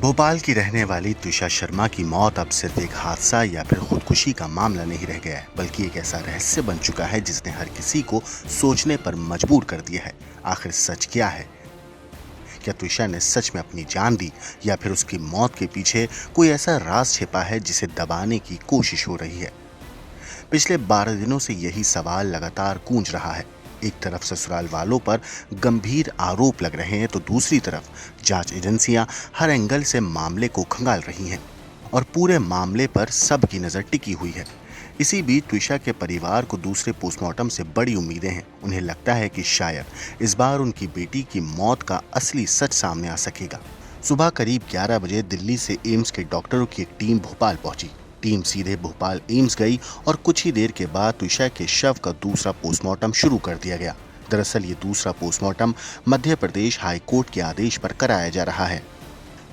भोपाल की रहने वाली त्विषा शर्मा की मौत अब सिर्फ एक हादसा या फिर खुदकुशी का मामला नहीं रह गया है, बल्कि एक ऐसा रहस्य बन चुका है जिसने हर किसी को सोचने पर मजबूर कर दिया है। आखिर सच क्या है? क्या त्विषा ने सच में अपनी जान दी, या फिर उसकी मौत के पीछे कोई ऐसा राज छिपा है जिसे दबाने की कोशिश हो रही है? पिछले 12 दिनों से यही सवाल लगातार गूंज रहा है। एक तरफ ससुराल वालों पर गंभीर आरोप लग रहे हैं, तो दूसरी तरफ जांच एजेंसियां हर एंगल से मामले को खंगाल रही हैं और पूरे मामले पर सबकी नजर टिकी हुई है। इसी बीच त्विषा के परिवार को दूसरे पोस्टमार्टम से बड़ी उम्मीदें हैं। उन्हें लगता है कि शायद इस बार उनकी बेटी की मौत का असली सच सामने आ सकेगा। सुबह करीब 11 बजे दिल्ली से एम्स के डॉक्टरों की एक टीम भोपाल पहुंची। टीम सीधे भोपाल एम्स गई और कुछ ही देर के बाद त्विषा के शव का दूसरा पोस्टमार्टम शुरू कर दिया गया। दरअसल ये दूसरा postmortem Madhya Pradesh high court के आदेश पर कराया जा रहा है,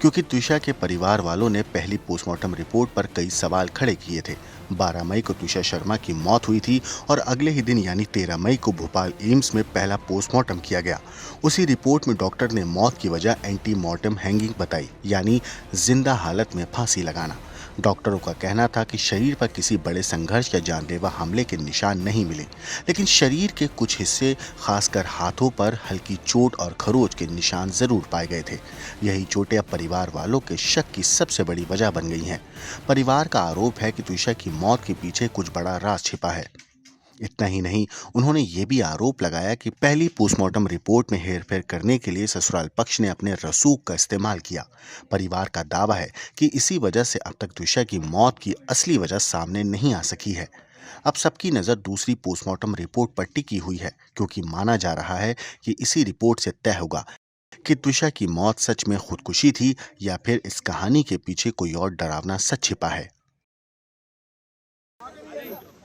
क्योंकि त्विषा के परिवार वालों ने पहली पोस्टमार्टम रिपोर्ट पर कई सवाल खड़े किए थे। 12 मई को त्विषा शर्मा की मौत हुई थी और अगले ही दिन यानी 13 मई को भोपाल एम्स में पहला पोस्टमार्टम किया गया। उसी रिपोर्ट में डॉक्टर ने मौत की वजह एंटी मॉर्टम हैंगिंग बताई, यानी जिंदा हालत में फांसी लगाना। डॉक्टरों का कहना था कि शरीर पर किसी बड़े संघर्ष या जानलेवा हमले के निशान नहीं मिले, लेकिन शरीर के कुछ हिस्से, खासकर हाथों पर हल्की चोट और खरोच के निशान जरूर पाए गए थे। यही चोटें अब परिवार वालों के शक की सबसे बड़ी वजह बन गई हैं। परिवार का आरोप है कि त्विषा की मौत के पीछे कुछ बड़ा राज छिपा है। इतना ही नहीं, उन्होंने ये भी आरोप लगाया कि पहली पोस्टमार्टम रिपोर्ट में हेरफेर करने के लिए ससुराल पक्ष ने अपने रसूख का इस्तेमाल किया। परिवार का दावा है कि इसी वजह से अब तक त्विषा की मौत की असली वजह सामने नहीं आ सकी है। अब सबकी नज़र दूसरी पोस्टमार्टम रिपोर्ट पर टिकी हुई है, क्योंकि माना जा रहा है कि इसी रिपोर्ट से तय होगा कि त्विषा की मौत सच में खुदकुशी थी या फिर इस कहानी के पीछे कोई और डरावना सच छिपा है।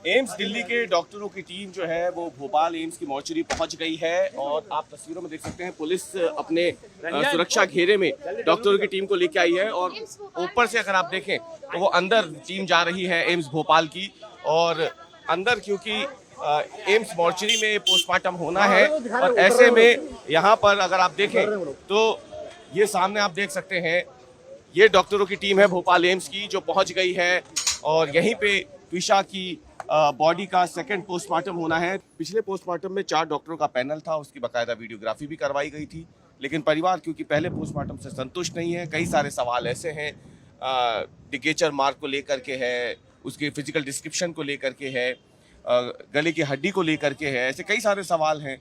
एम्स दिल्ली के डॉक्टरों की टीम जो है वो भोपाल एम्स की मॉर्चरी पहुंच गई है और आप तस्वीरों में देख सकते हैं पुलिस अपने सुरक्षा घेरे में डॉक्टरों की टीम को लेकर आई है और ऊपर से अगर आप देखें तो वो अंदर टीम जा रही है एम्स भोपाल की। और अंदर क्योंकि एम्स मॉर्चरी में पोस्टमार्टम होना है और ऐसे में यहाँ पर अगर आप देखें तो ये सामने आप देख सकते हैं ये डॉक्टरों की टीम है भोपाल एम्स की जो पहुँच गई है और यहीं पे त्विषा की बॉडी का सेकंड पोस्टमार्टम होना है। पिछले पोस्टमार्टम में 4 डॉक्टरों का पैनल था, उसकी बाकायदा वीडियोग्राफी भी करवाई गई थी, लेकिन परिवार क्योंकि पहले पोस्टमार्टम से संतुष्ट नहीं है। कई सारे सवाल ऐसे हैं, लिगेचर मार्क को लेकर के है, उसके फिजिकल डिस्क्रिप्शन को लेकर के है, गले की हड्डी को लेकर के है, ऐसे कई सारे सवाल हैं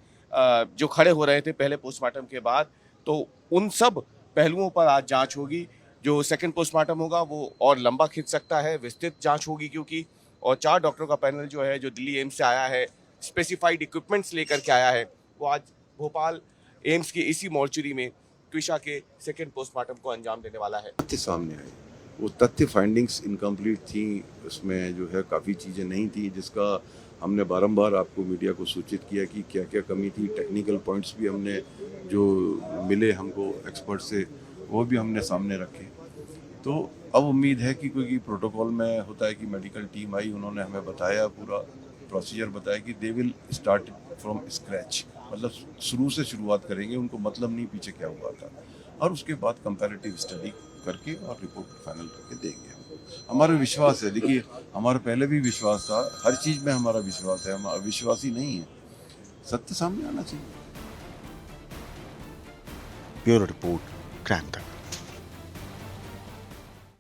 जो खड़े हो रहे थे पहले पोस्टमार्टम के बाद। तो उन सब पहलुओं पर आज जाँच होगी। जो सेकेंड पोस्टमार्टम होगा वो और लंबा खिंच सकता है, विस्तृत जाँच होगी क्योंकि और 4 डॉक्टरों का पैनल जो है जो दिल्ली एम्स से आया है, स्पेसिफाइड इक्विपमेंट्स लेकर के आया है, वो आज भोपाल एम्स की इसी मॉर्चरी में त्विषा के सेकंड पोस्टमार्टम को अंजाम देने वाला है। तथ्य सामने आए, वो तथ्य फाइंडिंग्स इनकम्प्लीट थी, उसमें जो है काफ़ी चीज़ें नहीं थी, जिसका हमने बारंबार आपको मीडिया को सूचित किया कि क्या क्या कमी थी। टेक्निकल पॉइंट्स भी हमने जो मिले हमको एक्सपर्ट से वो भी हमने सामने रखे। तो अब उम्मीद है कि क्योंकि प्रोटोकॉल में होता है कि मेडिकल टीम आई, उन्होंने हमें बताया, पूरा प्रोसीजर बताया कि they will start from scratch, मतलब शुरू से शुरुआत करेंगे, उनको मतलब नहीं पीछे क्या हुआ था, और उसके बाद कंपैरेटिव स्टडी करके और रिपोर्ट फाइनल करके देंगे। हमारा विश्वास है, देखिए हमारा पहले भी विश्वास था, हर चीज़ में हमारा विश्वास है, हम अविश्वासी नहीं है, सत्य सामने आना चाहिए। ब्यूरो रिपोर्ट, क्राइम तक।